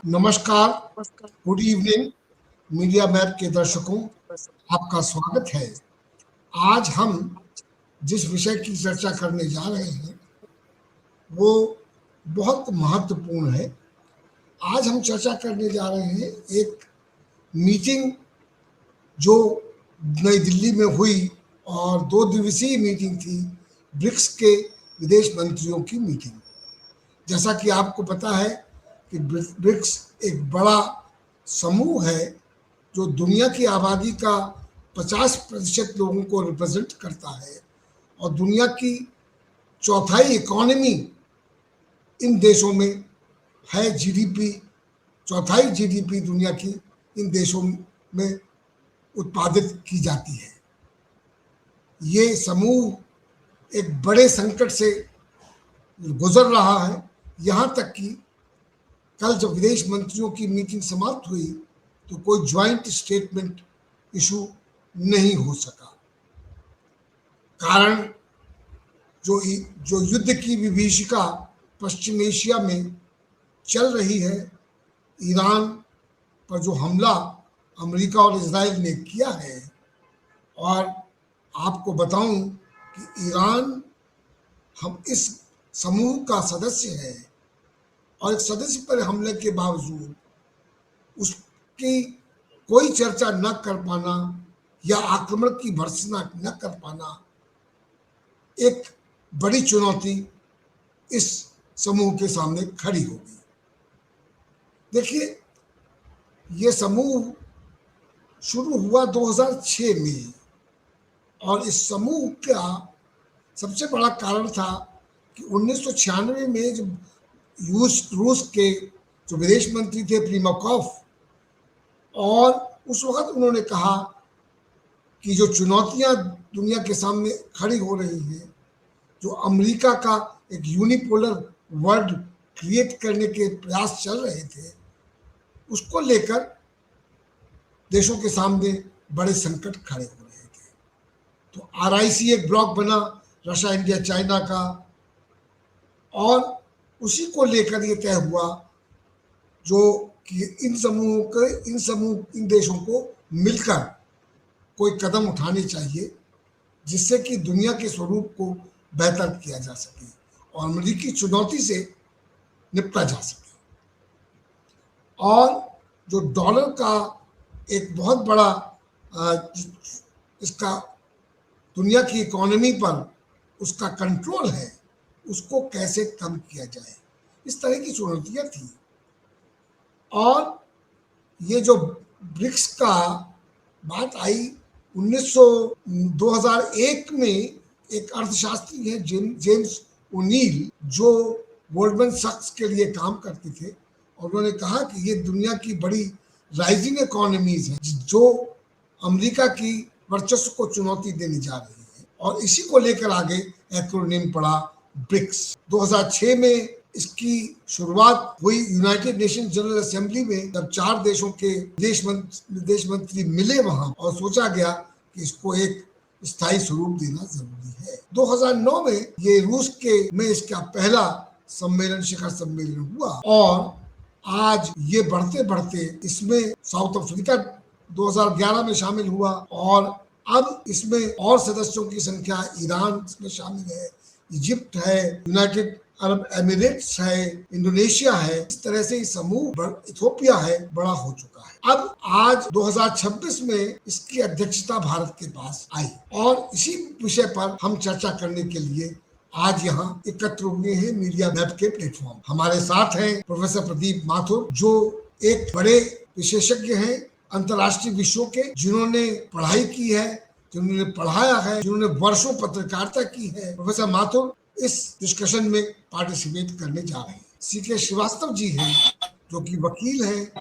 नमस्कार, good evening media map के दर्शकों, आपका स्वागत है। आज हम जिस विषय की चर्चा करने जा रहे हैं वो बहुत महत्वपूर्ण है। आज हम चर्चा करने जा रहे हैं एक मीटिंग जो नई दिल्ली में हुई और 2 दिवसीय मीटिंग थी, ब्रिक्स के विदेश मंत्रियों की मीटिंग। जैसा कि आपको पता है कि ब्रिक्स एक बड़ा समूह है जो दुनिया की आबादी का 50% लोगों को रिप्रेजेंट करता है और दुनिया की चौथाई इकोनॉमी इन देशों में है। जीडीपी, चौथाई जीडीपी दुनिया की इन देशों में उत्पादित की जाती है। ये समूह एक बड़े संकट से गुजर रहा है, यहाँ तक कि कल जब विदेश मंत्रियों की मीटिंग समाप्त हुई तो कोई ज्वाइंट स्टेटमेंट इशू नहीं हो सका। कारण जो युद्ध की विभीषिका पश्चिम एशिया में चल रही है, ईरान पर जो हमला अमेरिका और इजराइल ने किया है, और आपको बताऊं कि ईरान हम इस समूह का सदस्य है और एक सदस्य पर हमले के बावजूद उसकी कोई चर्चा न कर पाना या आक्रमण की भर्त्सना न कर पाना एक बड़ी चुनौती इस समूह के सामने खड़ी होगी। देखिए, ये समूह शुरू हुआ 2006 में और इस समूह का सबसे बड़ा कारण था कि 1996 में जब रूस के जो विदेश मंत्री थे प्रिमाकॉव, और उस वक्त उन्होंने कहा कि जो चुनौतियां दुनिया के सामने खड़ी हो रही हैं, जो अमेरिका का एक यूनिपोलर वर्ल्ड क्रिएट करने के प्रयास चल रहे थे, उसको लेकर देशों के सामने बड़े संकट खड़े हो रहे थे। तो आरआईसी एक ब्लॉक बना रशिया, इंडिया, चाइना का, और उसी को लेकर ये तय हुआ जो कि इन देशों को मिलकर कोई कदम उठाने चाहिए जिससे कि दुनिया के स्वरूप को बेहतर किया जा सके और अमेरिकी चुनौती से निपटा जा सके। और जो डॉलर का एक बहुत बड़ा इसका दुनिया की इकोनॉमी पर उसका कंट्रोल है, उसको कैसे कम किया जाए, इस तरह की चुनौतियां थी। और ये जो ब्रिक्स का बात आई 2001 में, एक अर्थशास्त्री है जेम्स ओनील जो गोल्डमैन सैक्स के लिए काम करते थे, और उन्होंने कहा कि ये दुनिया की बड़ी राइजिंग इकोनॉमीज हैं जो अमेरिका की वर्चस्व को चुनौती देने जा रही है, और इसी को लेकर आगे एक्रोनिम पड़ा ब्रिक्स। 2006 में इसकी शुरुआत हुई यूनाइटेड नेशन जनरल असेंबली में, जब 4 देशों के विदेश मंत्री मिले वहां, और सोचा गया कि इसको एक स्थायी स्वरूप देना जरूरी है। 2009 में ये रूस में इसका पहला सम्मेलन, शिखर सम्मेलन हुआ, और आज ये बढ़ते बढ़ते इसमें साउथ अफ्रीका 2011 में शामिल हुआ, और अब इसमें और सदस्यों की संख्या, ईरान इसमें शामिल है, इजिप्ट है, यूनाइटेड अरब एमिरेट्स है, इंडोनेशिया है। इस तरह से समूह, इथियोपिया है, बड़ा हो चुका है। अब आज 2026 में इसकी अध्यक्षता भारत के पास आई, और इसी विषय पर हम चर्चा करने के लिए आज यहाँ एकत्र हुए हैं मीडिया मैप के प्लेटफॉर्म। हमारे साथ हैं प्रोफेसर प्रदीप माथुर, जो एक बड़े विशेषज्ञ हैं अंतर्राष्ट्रीय विषयों के, जिन्होंने पढ़ाई की है, जिन्होंने पढ़ाया है, जिन्होंने वर्षों पत्रकारिता की है। प्रोफेसर माथुर इस डिस्कशन में पार्टिसिपेट करने जा रहे हैं। सीके श्रीवास्तव जी हैं जो कि वकील हैं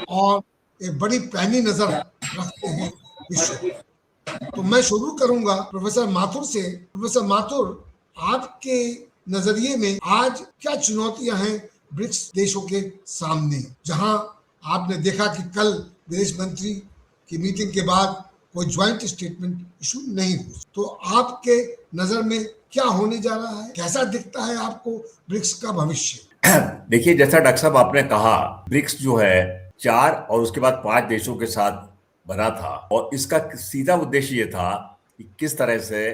और एक बड़ी पैनी नजर रखते हैं विश्व। तो मैं शुरू करूंगा प्रोफेसर माथुर से। प्रोफेसर माथुर, आपके नजरिए में आज क्या चुनौतियां हैं ब्रिक्स देशों के सामने, जहां आपने देखा कि कल विदेश मंत्री की मीटिंग के बाद कोई ज्वाइंट स्टेटमेंट इशू नहीं हुआ, तो आपके नजर में क्या होने जा रहा है, कैसा दिखता है आपको ब्रिक्स का भविष्य? देखिए, जैसा डॉक्टर साहब आपने कहा, ब्रिक्स जो है 4 और उसके बाद 5 देशों के साथ बना था, और इसका सीधा उद्देश्य ये था कि किस तरह से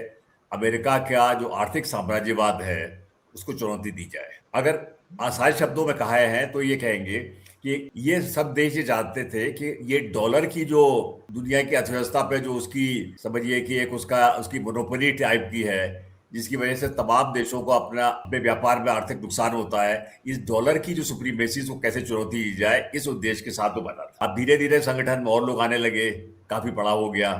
अमेरिका का जो आर्थिक साम्राज्यवाद है उसको चुनौती दी जाए। अगर आसान शब्दों में कहा है तो ये कहेंगे कि ये सब देश ये जानते थे कि ये डॉलर की जो दुनिया की अर्थव्यवस्था पे जो उसकी, समझिए कि एक उसका उसकी मोनोपोली टाइप की है, जिसकी वजह से तमाम देशों को अपने व्यापार में आर्थिक नुकसान होता है। इस डॉलर की जो सुप्रीमेसी को कैसे चुनौती दी जाए, इस उद्देश्य के साथ वो बना था। अब धीरे धीरे संगठन में और लोग आने लगे, काफी बड़ा हो गया।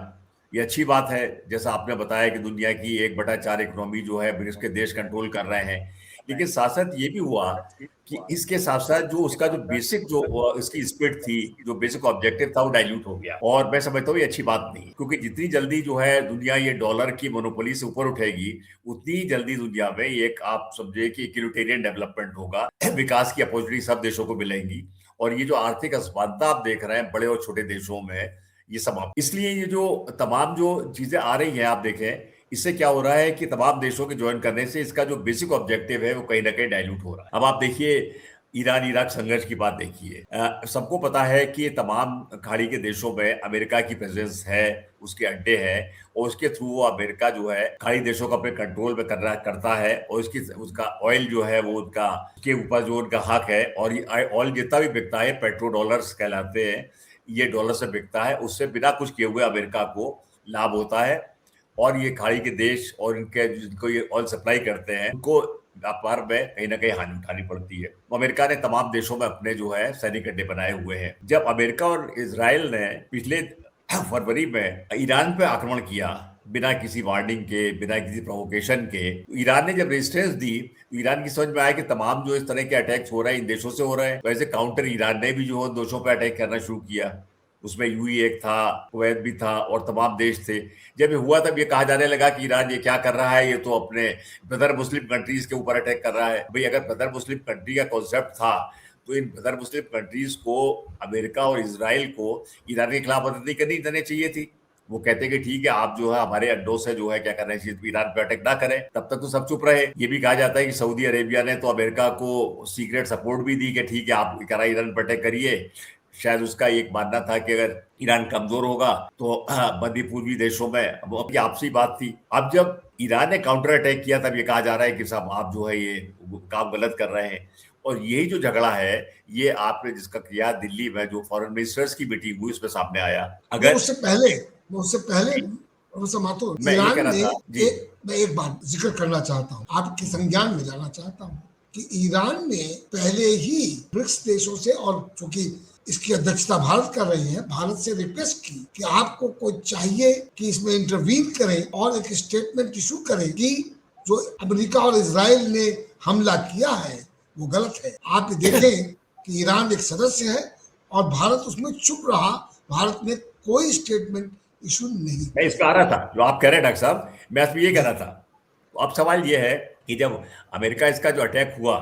ये अच्छी बात है, जैसा आपने बताया कि दुनिया की 1/4 इकोनॉमी जो है ब्रिक्स के देश कंट्रोल कर रहे हैं। लेकिन साथ साथ ये भी हुआ कि इसके साथ साथ जो उसका जो बेसिक जो इसकी स्पिरिट थी, जो बेसिक ऑब्जेक्टिव था, वो डाइल्यूट हो गया। और मैं समझता हूँ ये अच्छी बात नहीं, क्योंकि जितनी जल्दी जो है दुनिया ये डॉलर की मोनोपोली से ऊपर उठेगी, उतनी ही जल्दी दुनिया में एक, आप समझिए कि इक्विलिटेरियन डेवलपमेंट होगा, विकास की अपॉर्चुनिटी सब देशों को मिलेंगी। और ये जो आर्थिक असमानता आप देख रहे हैं बड़े और छोटे देशों में, ये समाप्त। इसलिए ये जो तमाम जो चीजें आ रही हैं, आप देखें, इससे क्या हो रहा है कि तमाम देशों के ज्वाइन करने से इसका जो बेसिक ऑब्जेक्टिव है वो कहीं ना कहीं डाइल्यूट हो रहा है। अब आप देखिए, ईरान इराक संघर्ष की बात देखिए। सबको पता है कि तमाम खाड़ी के देशों में अमेरिका की प्रेजेंस है, उसके अड्डे हैं, और उसके थ्रू वो अमेरिका जो है खाड़ी देशों को अपने कंट्रोल में करता है, और उसकी उसका ऑयल जो है वो उनका, उसके ऊपर जो उनका हक है। और ये ऑयल जितना भी बिकता है, पेट्रो डॉलर्स कहलाते हैं, ये डॉलर से बिकता है, उससे बिना कुछ किए हुए अमेरिका को लाभ होता है। और ये खाड़ी के देश और इनके जिनको ये ऑयल सप्लाई करते हैं, उनको व्यापार में कहीं ना कहीं हानि उठानी पड़ती है। तो अमेरिका ने तमाम देशों में अपने जो है सैनिक अड्डे बनाए हुए हैं। जब अमेरिका और इसराइल ने पिछले फरवरी में ईरान पे आक्रमण किया, बिना किसी वार्निंग के, बिना किसी प्रोवोकेशन के, ईरान ने जब रेजिस्टेंस दी, तो ईरान की समझ में आया कि तमाम जो इस तरह के अटैक्स हो रहे हैं इन देशों से हो रहे हैं। वैसे काउंटर ईरान ने भी जो है देशों पर अटैक करना शुरू किया। उसमें यूएई एक था, कुवैत भी था, और तमाम देश थे। जब ये हुआ तब ये कहा जाने लगा कि ईरान ये क्या कर रहा है, ये तो अपने ब्रदर मुस्लिम कंट्रीज के ऊपर अटैक कर रहा है। भाई, अगर ब्रदर मुस्लिम कंट्री का कॉन्सेप्ट था, तो इन ब्रदर मुस्लिम कंट्रीज को, अमेरिका और इसराइल को, ईरान के खिलाफ मदद नहीं करनी देनी चाहिए थी। वो कहते कि ठीक है, आप जो है हमारे अड्डों से जो है क्या करना चाहिए, तो ईरान पे अटैक ना करें, तब तक तो सब चुप रहे। ये भी कहा जाता है कि सऊदी अरेबिया ने तो अमेरिका को सीक्रेट सपोर्ट भी दी कि ठीक है, आप ईरान पर अटैक करिए। शायद उसका एक मानना था कि अगर ईरान कमजोर होगा तो मध्य पूर्वी देशों में वो अपनी आपसी बात थी। अब जब ईरान ने काउंटर अटैक किया, तब ये कहा जा रहा है कि साहब आप जो है ये काम गलत कर रहे हैं। और यही जो झगड़ा है, ये आपने जिसका किया दिल्ली में, जो फॉरेन मिनिस्टर्स की मीटिंग हुई, उसमें सामने आया। अगर उससे पहले प्रोफेसर माथुर, मैं ये ईरान कहना ने था जी, मैं एक बात जिक्र करना चाहता हूँ, आपके संज्ञान में लाना चाहता हूँ कि ईरान ने पहले ही ब्रिक्स देशों से, और चूंकि इसकी अध्यक्षता भारत कर रही है, भारत से रिक्वेस्ट की कि आपको कोई चाहिए कि इसमें इंटरवीन करें और एक स्टेटमेंट इशू करें कि जो अमेरिका और इसराइल ने हमला किया है वो गलत है। आप देखें कि ईरान एक सदस्य है और भारत उसमें चुप रहा, भारत ने कोई स्टेटमेंट इशू नहीं मैं इस पे आ रहा था जो आप कह रहे हैं डॉक्टर साहब, मैं इसमें ये कह रहा था। तो अब सवाल ये है कि जब अमेरिका इसका जो अटैक हुआ,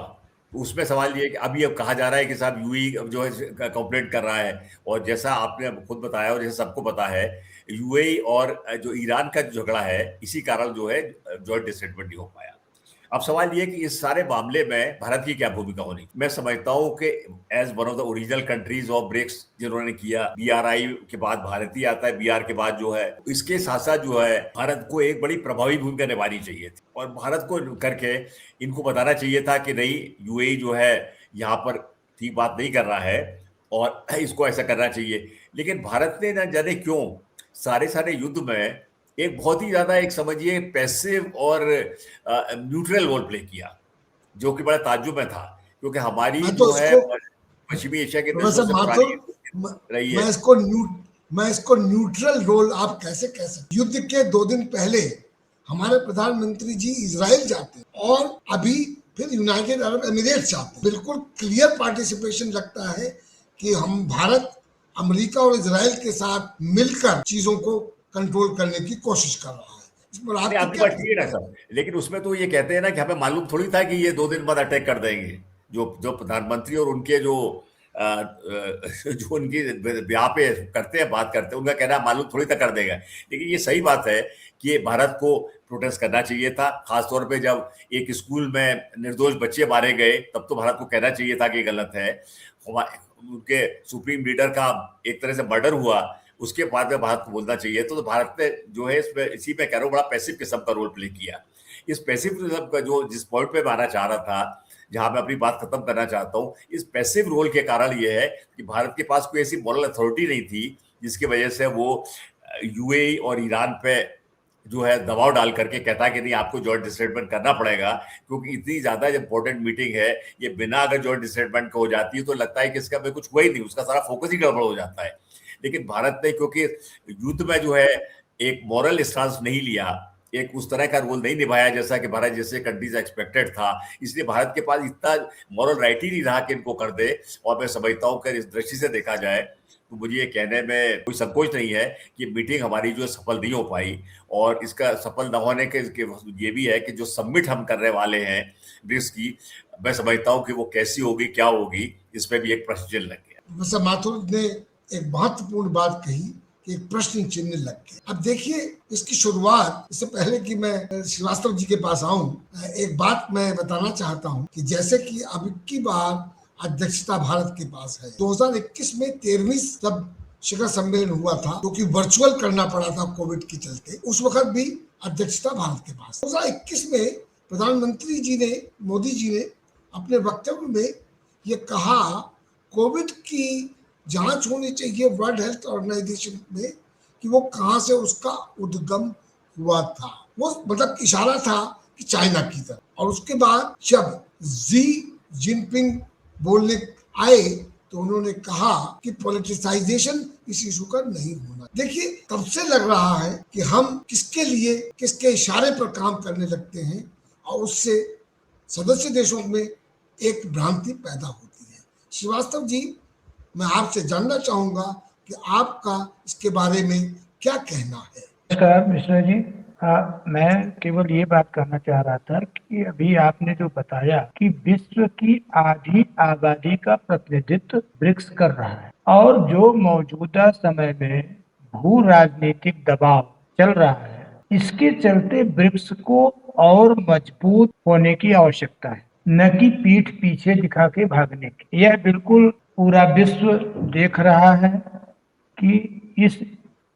तो उसमें सवाल ये है कि अभी अब कहा जा रहा है कि साहब यूएई जो है कंप्लेंट कर रहा है। और जैसा आपने खुद बताया और जैसा सबको पता है, यूएई और जो ईरान का जो झगड़ा है, इसी कारण जो है जॉइंट स्टेटमेंट नहीं हो पाया। अब सवाल ये है कि इस सारे मामले में भारत की क्या भूमिका होनी। मैं समझता हूं कि as one of the original countries of BRICS जिन्होंने किया, बीआरआई के बाद भारत ही आता है, बीआर के बाद जो है, इसके साथ साथ जो है भारत को एक बड़ी प्रभावी भूमिका निभानी चाहिए थी। और भारत को करके इनको बताना चाहिए था कि नहीं, यूएई जो है यहाँ पर ठीक बात नहीं कर रहा है और इसको ऐसा करना चाहिए। लेकिन भारत ने ना जाने क्यों सारे सारे युद्ध में एक बहुत ही ज्यादा, एक समझिए, पैसिव और न्यूट्रल रोल प्ले किया, जो कि बड़ा ताज्जुब में था, क्योंकि हमारी मैं तो जो है इसको पश्चिमी एशिया के देशों प्रोफेसर से माथुर, पुरानी रही है। मैं इसको न्यूट्रल रोल आप कैसे कह सकते। युद्ध के 2 दिन पहले हमारे प्रधानमंत्री जी इजराइल जाते हैं और अभी फिर यूनाइटेड अरब एमिरेट्स जाते हैं। बिल्कुल क्लियर पार्टिसिपेशन लगता है कि हम भारत अमेरिका और इजराइल के साथ मिलकर चीजों को कंट्रोल करने की कोशिश कर रहा है। इस पर नहीं, आपकी आपकी क्या बात ठीक है ना सर, लेकिन उसमें तो ये कहते हैं ना कि हमें मालूम थोड़ी था कि ये 2 दिन बाद अटैक कर देंगे। जो जो प्रधानमंत्री और उनके जो जो उनकी ब्याह पे करते हैं, बात करते हैं, उनका कहना मालूम थोड़ी तक कर देगा। लेकिन ये सही बात है कि ये भारत को प्रोटेस्ट करना चाहिए था, खासतौर पे जब एक स्कूल में निर्दोष बच्चे मारे गए, तब तो भारत को कहना चाहिए था कि गलत है। उनके सुप्रीम लीडर का एक तरह से मर्डर हुआ, उसके बाद में भारत को बोलना चाहिए। तो भारत ने जो है इसमें, इसी पे कह रहा हूँ, बड़ा पैसिव किस्म का रोल प्ले किया। इस पैसिव किस्म का जो जिस पॉइंट पे मैं आना चाह रहा था, जहां मैं अपनी बात खत्म करना चाहता हूँ, इस पैसिव रोल के कारण ये है कि भारत के पास कोई ऐसी मॉरल अथॉरिटी नहीं थी जिसकी वजह से वो यूएई और ईरान पे जो है दबाव डाल करके कहता कि नहीं आपको जॉइंट स्टेटमेंट करना पड़ेगा, क्योंकि इतनी ज्यादा इंपॉर्टेंट मीटिंग है, ये बिना अगर जॉइंट स्टेटमेंट का हो जाती है तो लगता है कि इसका में कुछ हुआ ही नहीं, उसका सारा फोकस ही गड़बड़ हो जाता है। लेकिन भारत ने क्योंकि युद्ध में जो है एक मॉरल स्टांस नहीं लिया, एक उस तरह का रोल नहीं निभाया जैसा कि भारत जैसे कंट्रीज एक्सपेक्टेड था, इसलिए भारत के पास इतना मॉरल राइट ही नहीं रहा कि इनको कर दे। और मैं समझता हूँ कि इस दृष्टि से देखा जाए तो मुझे ये कहने में कोई संकोच नहीं है कि मीटिंग हमारी जो है सफल नहीं हो पाई। और इसका सफल न होने के ये भी है कि जो सबमिट हम करने वाले हैं ब्रिक्स की, मैं समझता हूँ कि वो कैसी होगी, क्या होगी, इस पर भी एक प्रश्न चिन्ह लग गया। मिस्टर माथुर ने एक महत्वपूर्ण बात कही कि एक प्रश्न चिन्ह लग गया। अब देखिए, इसकी शुरुआत, इससे पहले कि मैं श्रीवास्तव जी के पास आऊं, एक बात मैं बताना चाहता हूं कि जैसे कि अब की बार अध्यक्षता भारत के पास है। 2021 में 13वीं जब शिखर सम्मेलन हुआ था, क्योंकि वर्चुअल करना पड़ा था कोविड के चलते, उस वक्त भी अध्यक्षता भारत के पास। 2021 में प्रधानमंत्री जी ने, मोदी जी ने अपने वक्तव्य में ये कहा कोविड की जांच होनी चाहिए वर्ल्ड हेल्थ ऑर्गेनाइजेशन में कि वो कहां से उसका उद्गम हुआ था। वो मतलब इशारा था कि चाइना की तरफ। और उसके बाद जब जी जिनपिंग बोलने आए तो उन्होंने कहा कि पॉलिटिसाइजेशन इस इशू का नहीं होना। देखिए, तब से लग रहा है कि हम किसके लिए, किसके इशारे पर काम करने लगते हैं और उससे सदस्य देशों में एक भ्रांति पैदा होती है। श्रीवास्तव जी, मैं आपसे जानना चाहूंगा कि आपका इसके बारे में क्या कहना है। नमस्कार मिश्रा जी। मैं केवल ये बात कहना चाह रहा था कि अभी आपने जो बताया कि विश्व की आधी आबादी का प्रतिनिधित्व ब्रिक्स कर रहा है और जो मौजूदा समय में भू राजनीतिक दबाव चल रहा है, इसके चलते ब्रिक्स को और मजबूत होने की आवश्यकता है, न कि पीठ पीछे दिखा के भागने की। यह बिल्कुल पूरा विश्व देख रहा है कि इस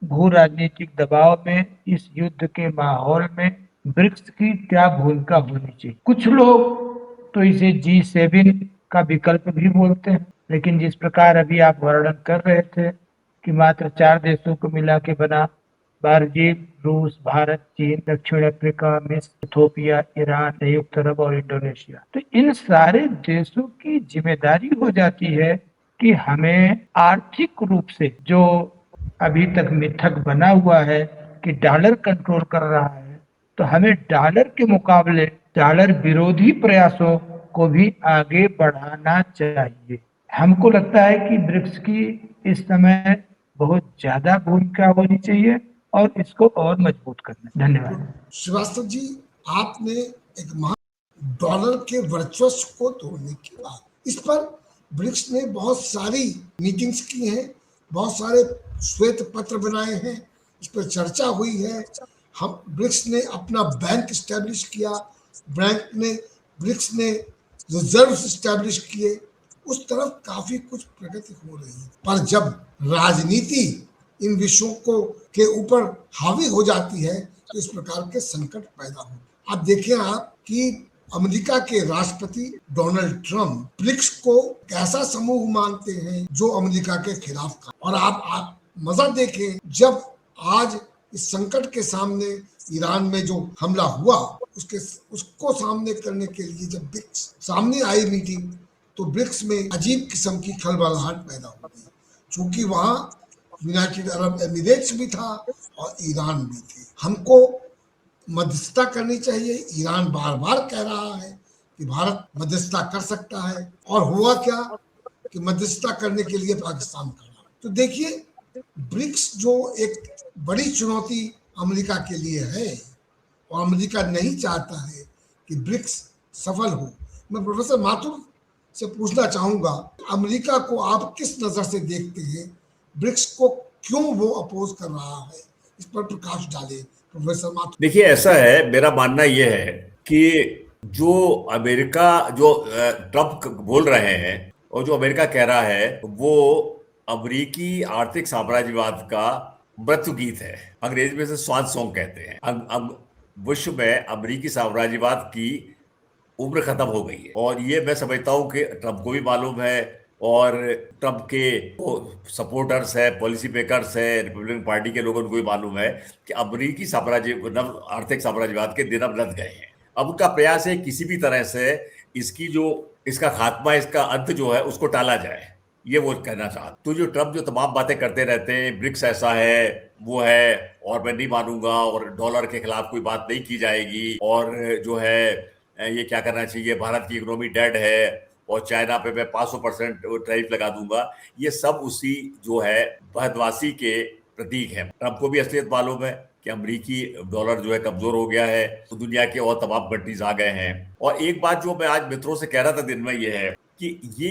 भू राजनीतिक दबाव में, इस युद्ध के माहौल में ब्रिक्स की क्या भूमिका होनी चाहिए। कुछ लोग तो इसे G7 का विकल्प भी बोलते हैं, लेकिन जिस प्रकार अभी आप वर्णन कर रहे थे कि मात्र 4 देशों को मिला के बना, ब्राजील, रूस, भारत, चीन, दक्षिण अफ्रीका, मिस्र, इथोपिया, ईरान, संयुक्त अरब और इंडोनेशिया, तो इन सारे देशों की जिम्मेदारी हो जाती है कि हमें आर्थिक रूप से जो अभी तक मिथक बना हुआ है कि डॉलर कंट्रोल कर रहा है, तो हमें डॉलर के मुकाबले डॉलर विरोधी प्रयासों को भी आगे बढ़ाना चाहिए। हमको लगता है कि ब्रिक्स की इस समय बहुत ज्यादा भूमिका होनी चाहिए और इसको और मजबूत करना। धन्यवाद। श्रीवास्तव जी, आपने एक डॉलर के वर्चस्व को तोड़ने की बात, इस पर ब्रिक्स ने बहुत सारी मीटिंग्स की हैं, बहुत सारे श्वेत पत्र बनाए हैं, इस पर चर्चा हुई है। हम ब्रिक्स ने अपना बैंक स्टैब्लिश किया, ब्रिक्स ने रिजर्व स्टैब्लिश किए, उस तरफ काफी कुछ प्रगति हो रही है। पर जब राजनीति इन विषयों को के ऊपर हावी हो जाती है तो इस प्रकार के संकट पैदा हो। अब देखिए आप कि अमेरिका के राष्ट्रपति डोनाल्ड ट्रंप ब्रिक्स को कैसा समूह मानते हैं जो अमेरिका के खिलाफ था। और आप मजा देखें, जब आज इस संकट के सामने ईरान में जो हमला हुआ उसको सामने करने के लिए जब ब्रिक्स सामने आई मीटिंग, तो ब्रिक्स में अजीब किस्म की खलबलाहट पैदा हो गई, क्योंकि वहां यूनाइटेड अरब एमिरेट्स भी था और ईरान भी थे। हमको मध्यस्थता करनी चाहिए। ईरान बार बार कह रहा है कि भारत मध्यस्थता कर सकता है, और हुआ क्या कि मध्यस्थता करने के लिए पाकिस्तान खड़ा। तो देखिए, ब्रिक्स जो एक बड़ी चुनौती अमेरिका के लिए है, और अमेरिका नहीं चाहता है कि ब्रिक्स सफल हो। मैं प्रोफेसर माथुर से पूछना चाहूंगा, अमेरिका को आप किस नजर से देखते हैं? ब्रिक्स को क्यों वो अपोज कर रहा है? इस पर प्रकाश डालें प्रोफेसर माथुर। देखिए, ऐसा है, मेरा मानना यह है कि जो अमेरिका जो ट्रम्प बोल रहे हैं और जो अमेरिका कह रहा है वो अमेरिकी आर्थिक साम्राज्यवाद का मृत्यु गीत है। अंग्रेजी में से स्वान सॉन्ग कहते हैं। अब विश्व में अमेरिकी साम्राज्यवाद की उम्र खत्म हो गई है और ये मैं समझता हूँ कि ट्रम्प को भी मालूम है और ट्रम्प के सपोर्टर्स है, पॉलिसी मेकर्स है, रिपब्लिकन पार्टी के लोगों को भी मालूम है कि अमेरिकी आर्थिक साम्राज्यवाद के दिन अब लद गए हैं। अब उनका प्रयास है किसी भी तरह से इसका खात्मा, इसका अंत जो है उसको टाला जाए, ये वो कहना चाहते। तो जो ट्रम्प जो तमाम बातें करते रहते हैं, ब्रिक्स ऐसा है, वो है, और मैं नहीं मानूंगा, और डॉलर के खिलाफ कोई बात नहीं की जाएगी, और जो है ये क्या करना चाहिए, भारत की इकोनॉमी डेड है और चाइना पे मैं 500% टैरिफ लगा दूंगा, ये सब उसी जो है बहदवासी के प्रतीक है। ट्रम्प को भी असलियत मालूम है कि अमरीकी डॉलर जो है कमजोर हो गया है, तो दुनिया के और तमाम कंट्रीज आ गए हैं। और एक बात जो मैं आज मित्रों से कह रहा था दिन में, ये है कि ये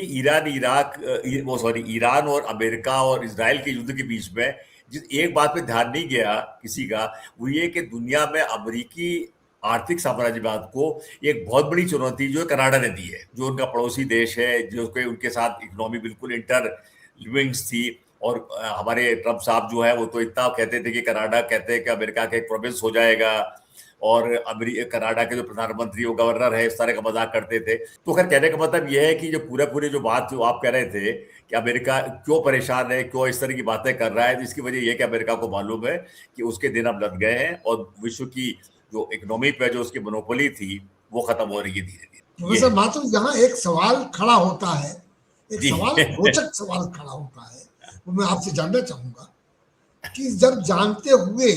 ईरान और अमेरिका और इजराइल के युद्ध के बीच में जिस एक बात पे ध्यान नहीं गया किसी का, वो ये कि दुनिया में अमेरिकी आर्थिक साम्राज्यवाद को एक बहुत बड़ी चुनौती जो है कनाडा ने दी है, जो उनका पड़ोसी देश है, जो उनके साथ इकोनॉमी बिल्कुल इंटर लिविंग्स थी। और हमारे ट्रम्प साहब जो है वो तो इतना कहते थे कि कनाडा, कहते हैं कि अमेरिका का एक प्रोविंस हो जाएगा, और कनाडा के जो प्रधानमंत्री वो गवर्नर है, इस तरह का मजाक करते थे। तो खैर, कहने का मतलब यह है कि जो पूरे जो बात जो आप कह रहे थे कि अमेरिका क्यों परेशान है, क्यों इस तरह की बातें कर रहा है, इसकी वजह यह कि अमेरिका को मालूम है कि उसके दिन अब लग गए हैं और विश्व की जो इकोनॉमी पे जो उसकी मोनोपोली थी वो खत्म हो रही है धीरे धीरे। प्रोफेसर माथुर, यहाँ एक सवाल खड़ा होता है, एक जी। सवाल, रोचक सवाल खड़ा होता है, वो मैं आपसे जानना चाहूंगा कि जब जानते हुए,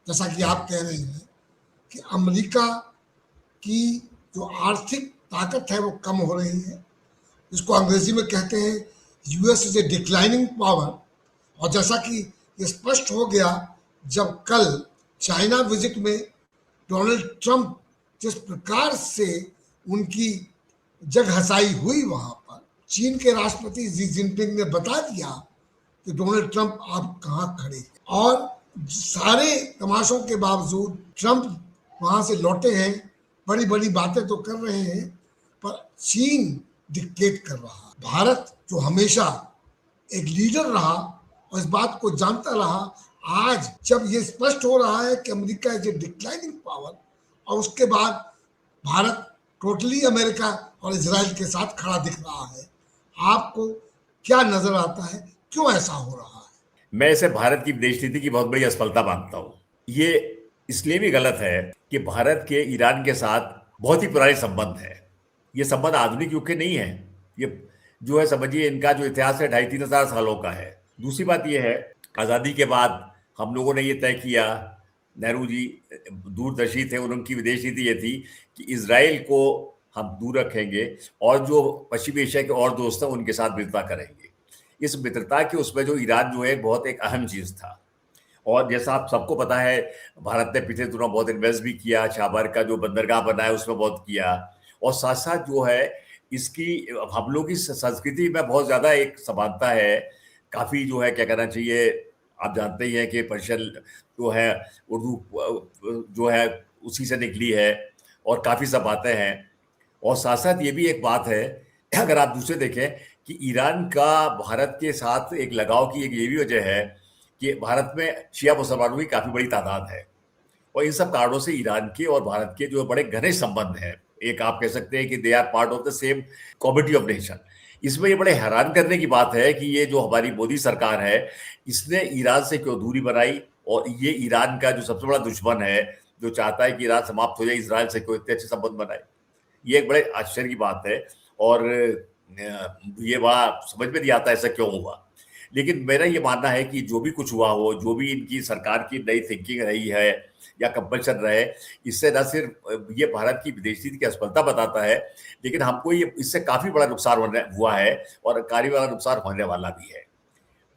जैसा कि आप कह रहे हैं कि अमेरिका की जो आर्थिक ताकत है वो कम हो रही है, इसको अंग्रेजी में कहते हैं US is a declining power, और जैसा कि ये स्पष्ट हो गया जब कल चाइना विजिट में डोनाल्ड ट्रंप जिस प्रकार से उनकी जग हसाई हुई, वहां पर चीन के राष्ट्रपति जी जिनपिंग ने बता दिया कि डोनाल्ड ट्रंप आप कहाँ खड़े हैं, और सारे तमाशों के बावजूद ट्रंप वहां से लौटे हैं, बड़ी बड़ी बातें तो कर रहे हैं, पर चीन डिक्टेट कर रहा। भारत जो हमेशा एक लीडर रहा और इस बात को जानता रहा, आज जब ये स्पष्ट हो रहा है कि America is a declining power, और उसके बाद भारत टोटली अमेरिका और इजराइल के साथ खड़ा दिख रहा है, आपको क्या नजर आता है, क्यों ऐसा हो रहा है? मैं इसे भारत की विदेश नीति की बहुत बड़ी असफलता मानता हूँ। ये इसलिए भी गलत है कि भारत के ईरान के साथ बहुत ही पुराने संबंध है। ये संबंध आधुनिक युग के नहीं है। ये जो है, समझिए, इनका जो इतिहास है 2500-3000 सालों का है। दूसरी बात यह है, आज़ादी के बाद हम लोगों ने ये तय किया, नेहरू जी दूरदर्शी थे, उनकी विदेश नीति ये थी कि इजराइल को हम दूर रखेंगे और जो पश्चिमी एशिया के और दोस्त हैं उनके साथ मित्रता करेंगे। इस मित्रता के उसमें जो ईरान जो है बहुत एक अहम चीज था। और जैसा आप सबको पता है, भारत ने पिछले दिनों बहुत इन्वेस्ट भी किया, शाहबार का जो बंदरगाह बना है उसमें बहुत किया, और साथ साथ जो है इसकी हम लोग की संस्कृति में बहुत ज्यादा एक समानता है। काफी जो है क्या कहना चाहिए, आप जानते ही हैं कि पर्शियन जो है, उर्दू जो है उसी से निकली है, और काफी सब बातें हैं। और साथ साथ ये भी एक बात है, अगर आप दूसरे देखें कि ईरान का भारत के साथ एक लगाव की एक ये भी वजह है कि भारत में शिया मुसलमानों की काफी बड़ी तादाद है, और इन सब कारणों से ईरान के और भारत के जो बड़े घने संबंध हैं। एक आप कह सकते हैं कि they are part of the same community of nation. इसमें ये बड़े हैरान करने की बात है कि ये जो हमारी मोदी सरकार है, इसने ईरान से क्यों दूरी बनाई, और ये ईरान का जो सबसे बड़ा दुश्मन है, जो चाहता है कि ईरान समाप्त हो जाए, इजराइल से क्यों इतने अच्छे संबंध बनाए। ये एक बड़े आश्चर्य की बात है, और ये बात समझ में नहीं आता ऐसा क्यों हुआ। लेकिन मेरा ये मानना है कि जो भी कुछ हुआ हो, जो भी इनकी सरकार की नई थिंकिंग रही है या कंपल्शन रहे, इससे न सिर्फ ये भारत की विदेश नीति की असफलता बताता है, लेकिन हमको ये इससे काफी बड़ा नुकसान हुआ है, और कार्य वाला नुकसान होने वाला भी है।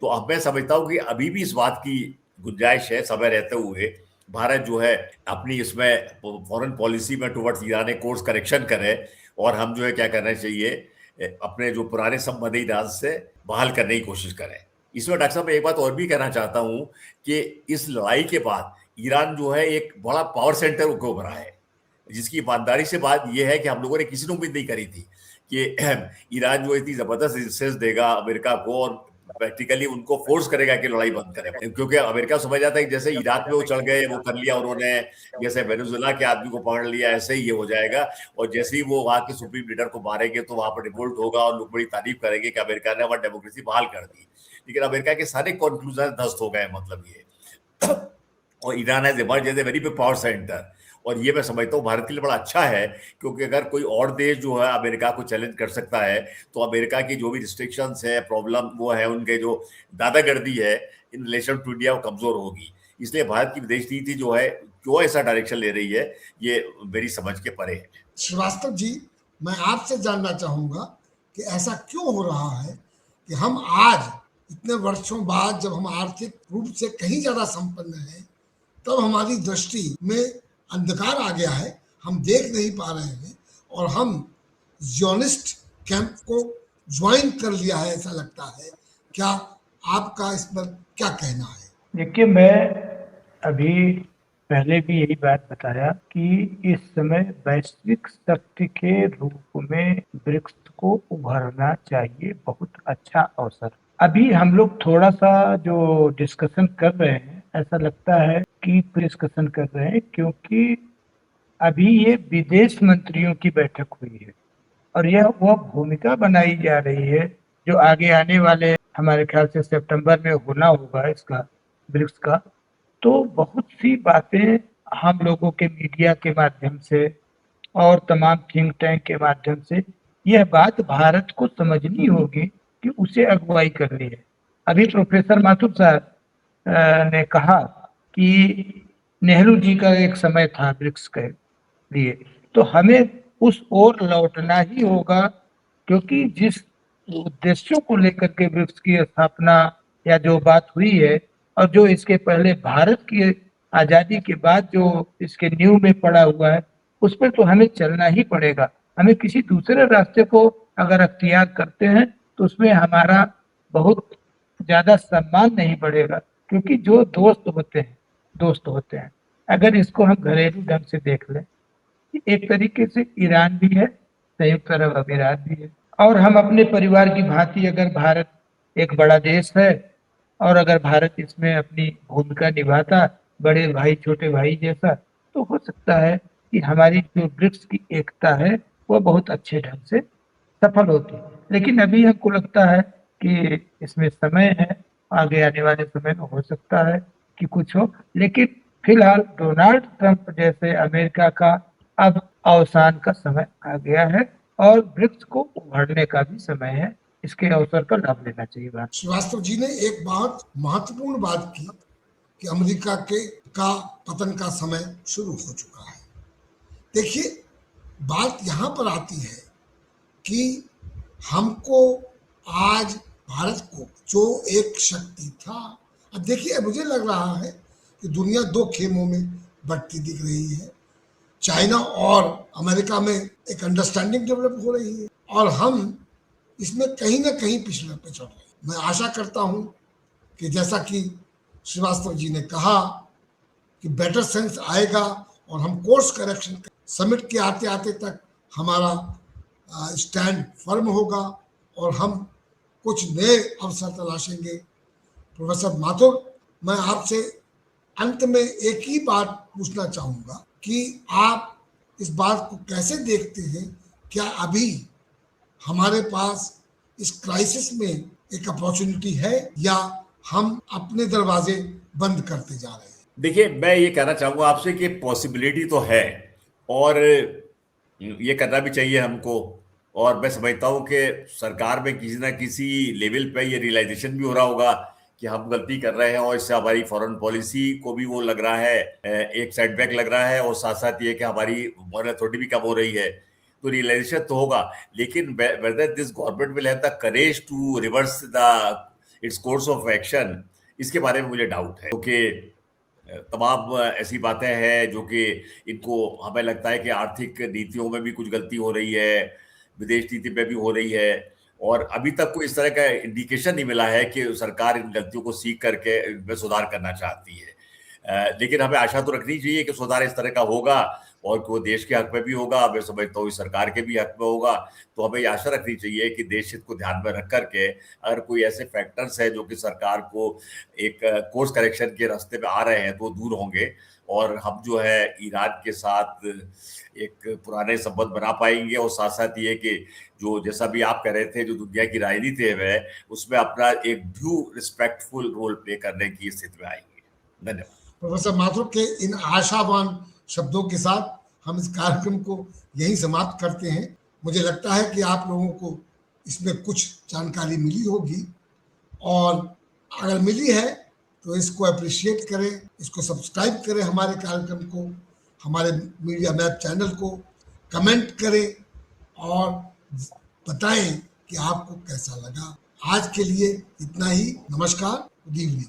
तो अब मैं समझता हूँ कि अभी भी इस बात की गुंजाइश है, समय रहते हुए भारत जो है अपनी इसमें फॉरेन पॉलिसी में टुवर्ड्स ईरान कोर्स करेक्शन करे, और हम जो है क्या करना चाहिए अपने जो पुराने संबंध ईरान से बहाल करने की कोशिश करें। इसमें डॉक्टर साहब मैं एक बात और भी कहना चाहता हूं कि इस लड़ाई के बाद ईरान जो है एक बड़ा पावर सेंटर उभरा है, जिसकी ईमानदारी से बात यह है कि हम लोगों ने किसी ने उम्मीद नहीं करी थी कि ईरान जो इतनी जबरदस्त रेजिस्टेंस देगा अमेरिका को और प्रैक्टिकली उनको फोर्स करेगा कि लड़ाई बंद करे, क्योंकि अमेरिका समझ जाता है कि जैसे इराक में वो चढ़ गए, वो कर लिया उन्होंने, जैसे वेनेजुएला के आदमी को पकड़ लिया, ऐसे ही ये हो जाएगा। और जैसे ही वो वहां के सुप्रीम लीडर को मारेंगे तो वहां पर रिवोल्ट होगा और लोग बड़ी तारीफ करेंगे कि अमेरिका ने वहां डेमोक्रेसी बहाल कर दी। लेकिन अमेरिका के सारे कंक्लूजन ध्वस्त हो गए, मतलब ये और Iran has emerged as a very big power centre. और ये मैं समझता हूँ भारत के लिए बड़ा अच्छा है, क्योंकि अगर कोई और देश जो है अमेरिका को चैलेंज कर सकता है तो अमेरिका की जो भी रिस्ट्रिक्शंस है, प्रॉब्लम वो है, उनके जो दादागिर्दी है इन रिलेशन टू इंडिया, वो कमजोर होगी। इसलिए भारत की विदेश नीति जो है क्यों ऐसा डायरेक्शन ले रही है, ये मेरी समझ के परे है। श्रीवास्तव जी, मैं आपसे जानना चाहूंगा कि ऐसा क्यों हो रहा है कि हम आज इतने वर्षों बाद जब हम आर्थिक रूप से कहीं ज्यादा संपन्न हैं, तब हमारी दृष्टि में अंधकार आ गया है, हम देख नहीं पा रहे हैं और हम जियोनिस्ट कैंप को ज्वाइन कर लिया है, ऐसा लगता है। क्या आपका इस पर क्या कहना है? देखिए, मैं अभी पहले भी यही बात बताया कि इस समय वैश्विक शक्ति के रूप में ब्रिक्स को उभरना चाहिए, बहुत अच्छा अवसर। अभी हम लोग थोड़ा सा जो डिस्कशन कर रहे हैं, ऐसा लगता है कि डिस्कशन कर रहे हैं क्योंकि अभी ये विदेश मंत्रियों की बैठक हुई है और यह वह भूमिका बनाई जा रही है जो आगे आने वाले हमारे ख्याल से सितंबर में होना होगा इसका, ब्रिक्स का। तो बहुत सी बातें हम लोगों के मीडिया के माध्यम से और तमाम थिंक टैंक के माध्यम से यह बात भारत को समझनी होगी कि उसे अगुवाई करनी है। अभी प्रोफेसर माथुर साहब ने कहा कि नेहरू जी का एक समय था ब्रिक्स के लिए, तो हमें उस ओर लौटना ही होगा, क्योंकि जिस उद्देश्यों को लेकर के ब्रिक्स की स्थापना या जो बात हुई है और जो इसके पहले भारत की आजादी के बाद जो इसके नींव में पड़ा हुआ है, उस पर तो हमें चलना ही पड़ेगा। हमें किसी दूसरे रास्ते को अगर अख्तियार करते हैं तो उसमें हमारा बहुत ज्यादा सम्मान नहीं बढ़ेगा, क्योंकि जो दोस्त होते हैं, अगर इसको हम घरेलू ढंग से देख लें, एक तरीके से ईरान भी है, संयुक्त अरब अमीरात भी है, और हम अपने परिवार की भांति, अगर भारत एक बड़ा देश है और अगर भारत इसमें अपनी भूमिका निभाता बड़े भाई छोटे भाई जैसा, तो हो सकता है कि हमारी जो ब्रिक्स की एकता है वह बहुत अच्छे ढंग से सफल होती। लेकिन अभी हमको लगता है कि इसमें समय है, आगे आने वाले समय में हो सकता है कि कुछ हो, लेकिन फिलहाल डोनाल्ड ट्रंप जैसे अमेरिका का अब अवसान का समय आ गया है और ब्रिक्स को उभरने का भी समय है। इसके अवसर का लाभ लेना चाहिए। बात श्रीवास्तव जी ने एक बहुत महत्वपूर्ण बात की कि अमेरिका के का पतन का समय शुरू हो चुका है। देखिए, बात यहाँ पर आती है कि हमको आज भारत को जो एक शक्ति था, अब देखिए मुझे लग रहा है कि दुनिया दो खेमों में बढ़ती दिख रही है। चाइना और अमेरिका में एक अंडरस्टैंडिंग डेवलप हो रही है और हम इसमें कहीं ना कहीं पिछड़ रहे हैं। मैं आशा करता हूं कि जैसा कि श्रीवास्तव जी ने कहा कि बेटर सेंस आएगा और हम कोर्स करेक्शन समिट के आते आते तक हमारा स्टैंड फर्म होगा और हम कुछ नए अवसर तलाशेंगे। प्रोफेसर माथुर, मैं आपसे अंत में एक ही बात पूछना चाहूँगा कि आप इस बात को कैसे देखते हैं? क्या अभी हमारे पास इस क्राइसिस में एक अपॉर्चुनिटी है या हम अपने दरवाजे बंद करते जा रहे हैं? देखिए, मैं ये कहना चाहूँगा आपसे कि पॉसिबिलिटी तो है और ये करना भी चाहिए हमको। और मैं समझता हूँ कि सरकार में किसी ना किसी लेवल पे ये रियलाइजेशन भी हो रहा होगा कि हम गलती कर रहे हैं और इससे हमारी फॉरेन पॉलिसी को भी वो लग रहा है, एक सेटबैक लग रहा है, और साथ साथ ये कि हमारी मॉरल अथॉरिटी भी कम हो रही है। तो रियलाइजेशन तो होगा, लेकिन whether this government will have the courage to reverse the its course of action, इसके बारे में मुझे डाउट है। क्योंकि तमाम ऐसी बातें हैं जो कि इनको हमें लगता है कि आर्थिक नीतियों में भी कुछ गलती हो रही है, विदेश नीति पे भी हो रही है, और अभी तक कोई इस तरह का इंडिकेशन नहीं मिला है कि सरकार इन गलतियों को सीख करके इनमें सुधार करना चाहती है। लेकिन हमें आशा तो रखनी चाहिए कि सुधार इस तरह का होगा और कि वो देश के हक में भी होगा, मैं समझता हूँ सरकार के भी हक में होगा। तो हमें ये आशा रखनी चाहिए कि देश हित को ध्यान में रख करके अगर कोई ऐसे फैक्टर्स है जो कि सरकार को एक कोर्स करेक्शन के रास्ते पे आ रहे हैं तो दूर होंगे, और हम जो है ईरान के साथ एक पुराने संबंध बना पाएंगे, और साथ साथ ये कि जो जैसा भी आप कह रहे थे जो दुनिया की राजनीति है उसमें अपना एक ड्यू रिस्पेक्टफुल रोल प्ले करने की स्थिति में आएंगे। धन्यवाद। प्रोफेसर माथुर के इन आशावान शब्दों के साथ हम इस कार्यक्रम को यहीं समाप्त करते हैं। मुझे लगता है कि आप लोगों को इसमें कुछ जानकारी मिली होगी, और अगर मिली है तो इसको अप्रिशिएट करें, इसको सब्सक्राइब करें, हमारे कार्यक्रम को, हमारे मीडिया मैप चैनल को कमेंट करें और बताएं कि आपको कैसा लगा। आज के लिए इतना ही। नमस्कार, गुड इवनिंग।